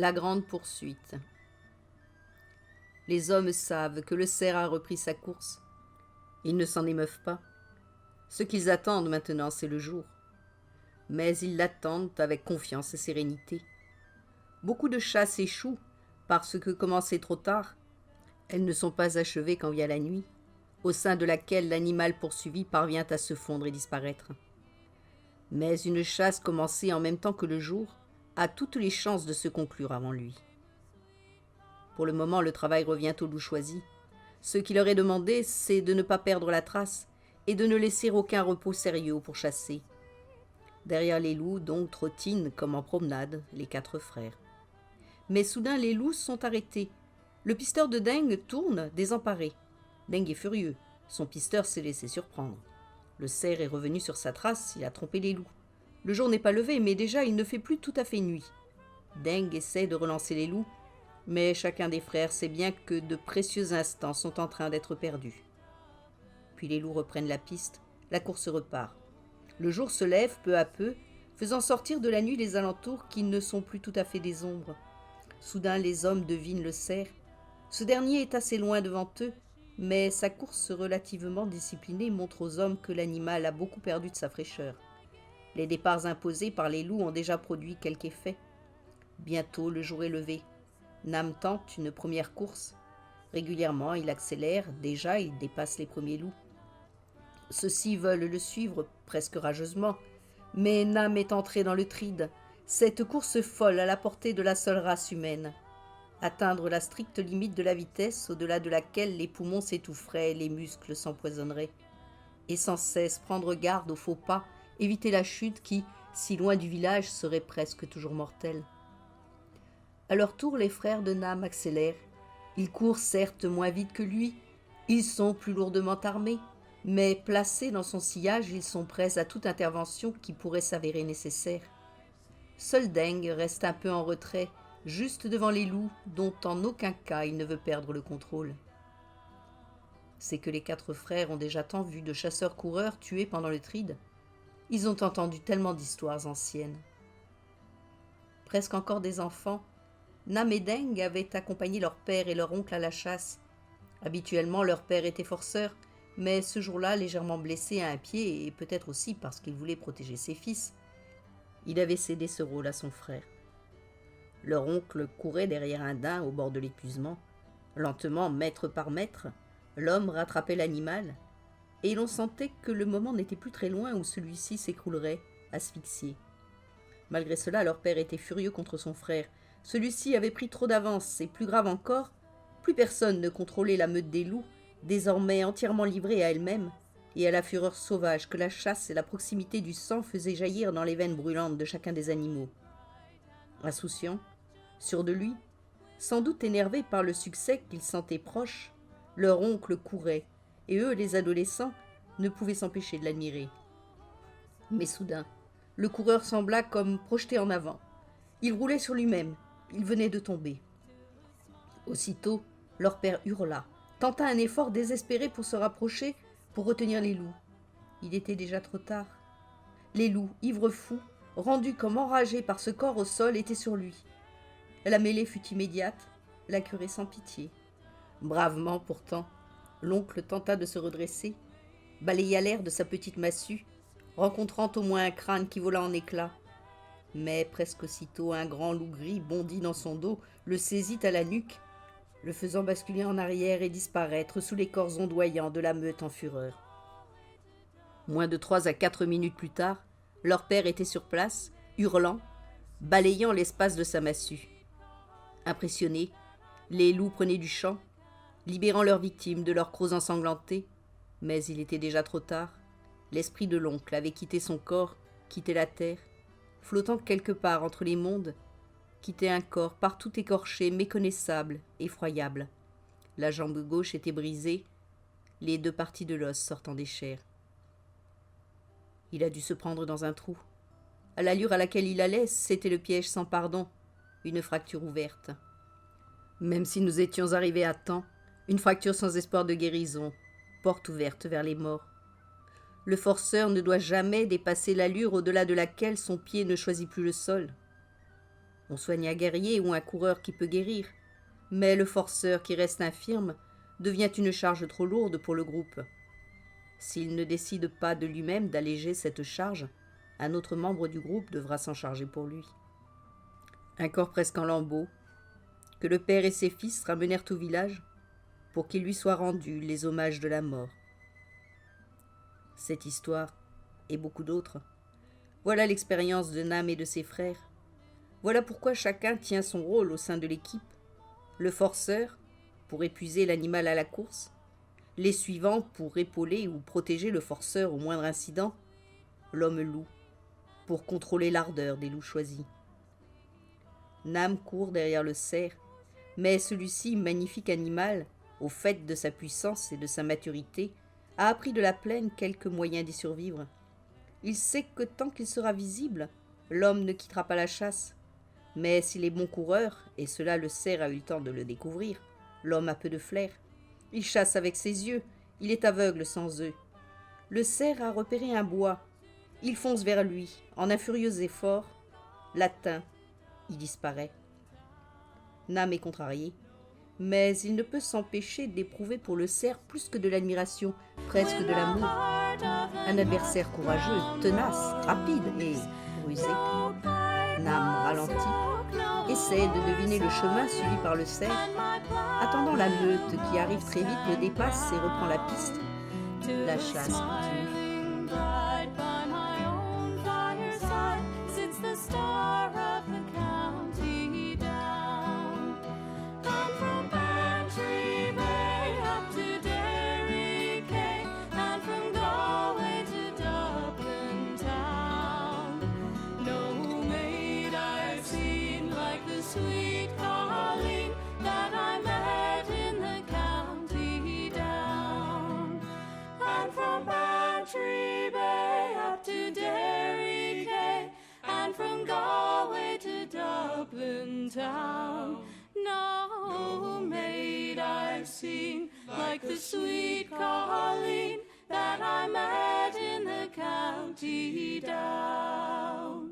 La grande poursuite. Les hommes savent que le cerf a repris sa course. Ils ne s'en émeuvent pas. Ce qu'ils attendent maintenant, c'est le jour. Mais ils l'attendent avec confiance et sérénité. Beaucoup de chasses échouent parce que, commencées trop tard, elles ne sont pas achevées quand vient la nuit, au sein de laquelle l'animal poursuivi parvient à se fondre et disparaître. Mais une chasse commencée en même temps que le jour a toutes les chances de se conclure avant lui. Pour le moment, le travail revient aux loups choisis. Ce qui leur est demandé, c'est de ne pas perdre la trace et de ne laisser aucun repos sérieux pour chasser. Derrière les loups, donc, trottinent, comme en promenade, les 4 frères. Mais soudain, les loups sont arrêtés. Le pisteur de Deng tourne, désemparé. Deng est furieux. Son pisteur s'est laissé surprendre. Le cerf est revenu sur sa trace, il a trompé les loups. Le jour n'est pas levé, mais déjà il ne fait plus tout à fait nuit. Deng essaie de relancer les loups, mais chacun des frères sait bien que de précieux instants sont en train d'être perdus. Puis les loups reprennent la piste, la course repart. Le jour se lève peu à peu, faisant sortir de la nuit les alentours qui ne sont plus tout à fait des ombres. Soudain les hommes devinent le cerf. Ce dernier est assez loin devant eux, mais sa course relativement disciplinée montre aux hommes que l'animal a beaucoup perdu de sa fraîcheur. Les départs imposés par les loups ont déjà produit quelque effet. Bientôt le jour est levé. Nam tente une première course. Régulièrement, il accélère, déjà il dépasse les premiers loups. Ceux-ci veulent le suivre presque rageusement, mais Nam est entré dans le tride, cette course folle à la portée de la seule race humaine. Atteindre la stricte limite de la vitesse au-delà de laquelle les poumons s'étoufferaient et les muscles s'empoisonneraient. Et sans cesse prendre garde aux faux pas, éviter la chute qui, si loin du village, serait presque toujours mortelle. À leur tour, les frères de Nam accélèrent. Ils courent certes moins vite que lui, ils sont plus lourdement armés, mais placés dans son sillage, ils sont prêts à toute intervention qui pourrait s'avérer nécessaire. Seul Deng reste un peu en retrait, juste devant les loups, dont en aucun cas il ne veut perdre le contrôle. C'est que les 4 frères ont déjà tant vu de chasseurs-coureurs tués pendant le tride. Ils ont entendu tellement d'histoires anciennes. Presque encore des enfants, Nam et Deng avaient accompagné leur père et leur oncle à la chasse. Habituellement, leur père était forceur, mais ce jour-là, légèrement blessé à un pied, et peut-être aussi parce qu'il voulait protéger ses fils, il avait cédé ce rôle à son frère. Leur oncle courait derrière un daim au bord de l'épuisement. Lentement, mètre par mètre, l'homme rattrapait l'animal, et l'on sentait que le moment n'était plus très loin où celui-ci s'écroulerait, asphyxié. Malgré cela, leur père était furieux contre son frère. Celui-ci avait pris trop d'avance, et plus grave encore, plus personne ne contrôlait la meute des loups, désormais entièrement livrée à elle-même, et à la fureur sauvage que la chasse et la proximité du sang faisaient jaillir dans les veines brûlantes de chacun des animaux. Insouciant, sûr de lui, sans doute énervé par le succès qu'il sentait proche, leur oncle courait, et eux, les adolescents, ne pouvaient s'empêcher de l'admirer. Mais soudain, le coureur sembla comme projeté en avant. Il roulait sur lui-même, il venait de tomber. Aussitôt, leur père hurla, tenta un effort désespéré pour se rapprocher, pour retenir les loups. Il était déjà trop tard. Les loups, ivres fous, rendus comme enragés par ce corps au sol, étaient sur lui. La mêlée fut immédiate, la curée sans pitié. Bravement pourtant, l'oncle tenta de se redresser, balaya l'air de sa petite massue, rencontrant au moins un crâne qui vola en éclats. Mais presque aussitôt, un grand loup gris bondit dans son dos, le saisit à la nuque, le faisant basculer en arrière et disparaître sous les corps ondoyants de la meute en fureur. Moins de 3 à 4 minutes plus tard, leur père était sur place, hurlant, balayant l'espace de sa massue. Impressionnés, les loups prenaient du champ, libérant leurs victimes de leurs crocs ensanglantés, mais il était déjà trop tard. L'esprit de l'oncle avait quitté son corps, quitté la terre, flottant quelque part entre les mondes, quittait un corps partout écorché, méconnaissable, effroyable. La jambe gauche était brisée, les 2 parties de l'os sortant des chairs. Il a dû se prendre dans un trou. À l'allure à laquelle il allait, c'était le piège sans pardon, une fracture ouverte. Même si nous étions arrivés à temps, une fracture sans espoir de guérison, porte ouverte vers les morts. Le forceur ne doit jamais dépasser l'allure au-delà de laquelle son pied ne choisit plus le sol. On soigne un guerrier ou un coureur qui peut guérir, mais le forceur qui reste infirme devient une charge trop lourde pour le groupe. S'il ne décide pas de lui-même d'alléger cette charge, un autre membre du groupe devra s'en charger pour lui. Un corps presque en lambeaux, que le père et ses fils ramenèrent au village pour qu'il lui soit rendu les hommages de la mort. Cette histoire, et beaucoup d'autres, voilà l'expérience de Nam et de ses frères. Voilà pourquoi chacun tient son rôle au sein de l'équipe. Le forceur, pour épuiser l'animal à la course, les suivants pour épauler ou protéger le forceur au moindre incident, l'homme loup, pour contrôler l'ardeur des loups choisis. Nam court derrière le cerf, mais celui-ci, magnifique animal, au fait de sa puissance et de sa maturité, a appris de la plaine quelques moyens d'y survivre. Il sait que tant qu'il sera visible, l'homme ne quittera pas la chasse. Mais s'il est bon coureur, et cela le cerf a eu le temps de le découvrir, l'homme a peu de flair. Il chasse avec ses yeux, il est aveugle sans eux. Le cerf a repéré un bois. Il fonce vers lui, en un furieux effort, l'atteint, il disparaît. Nam est contrarié, mais il ne peut s'empêcher d'éprouver pour le cerf plus que de l'admiration, presque de l'amour. Un adversaire courageux, tenace, rapide et rusé. Nam ralentit, essaie de deviner le chemin suivi par le cerf. Attendant la meute qui arrive très vite, le dépasse et reprend la piste. La chasse continue. Sweet Colleen that I met in the county down, and from Bantry Bay up to Derry Quay, and from Galway to Dublin town. No maid I've seen like the sweet Colleen that I met in the county down.